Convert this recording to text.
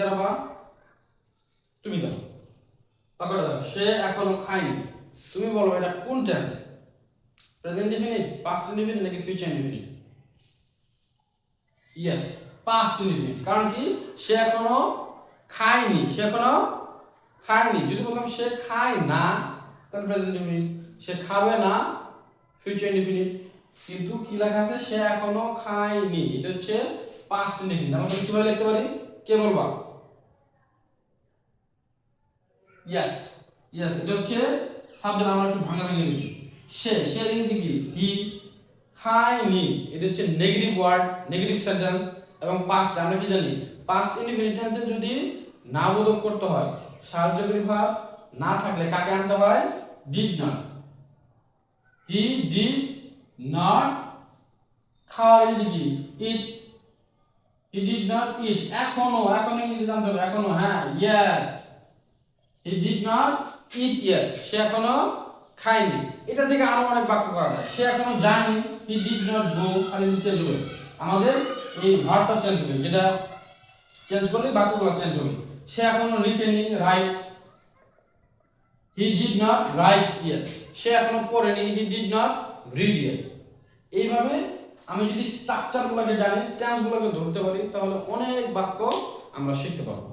দাঁড়াবা, তুমি দাও, তারপরে দাও, সে এখনো খায়নি। তুমি বলো এটা কোন tense, present indefinite, past indefinite নাকি future indefinite? Yes, past indefinite. কারণ কি, সে এখনো খায়নি, সে এখনো খায়নি। যদি বলতাম সে খায় না, তাহলে প্রেজেন্ট ইনডিফিনিট। সে খাবে না, ফিউচার ইনডিফিনিট। কিন্তু কি লেখা আছে, সে এখনো খায়নি, এটা হচ্ছে পাস্ট ইনডিফিনিট। আমরা কিভাবে লিখতে পারি, কে বলবা? ইয়েস, ইয়েস, এটা হচ্ছে সাবজেক্ট। আমরা একটু ভাঙা ভেঙে লিখি। সে ইংরেজি কি, হি। খায়নি, এটা হচ্ছে নেগেটিভ ওয়ার্ড, নেগেটিভ সেন্টেন্স। এবং পাস্ট আমরা কি জানি, পাস্ট ইনডিফিনিট টেন্সে যদি না বোধক করতে হয়, সাহায্যকারী ভাব না থাকলে কাকে আনতে হয়? Did not. He did not, খাওয়ার ইংরেজি কি, ইট। হি ডিড নট ইট, এখনো ইংরেজি জানতে হবে, এখনো, হ্যাঁ, yet. He did not eat yet, সে এখনো খায়নি। এটা থেকে আরো অনেক বাক্য করা যায়। সে এখনো যায়নি, হি ডিড নট গো, খালি চেঞ্জ হবে, আমাদের এই ভার্বটা চেঞ্জ হবে, যেটা চেঞ্জ করলে বাক্যগুলো চেঞ্জ হবে। সে এখনো লিখেনি, write. He did not write yet, সে এখনো পড়েনি, he did not read yet. এইভাবে আমি যদি স্ট্রাকচারগুলোকে জানি, টেন্সগুলোকে ধরতে পারি, তাহলে অনেক বাক্য আমরা শিখতে পারবো।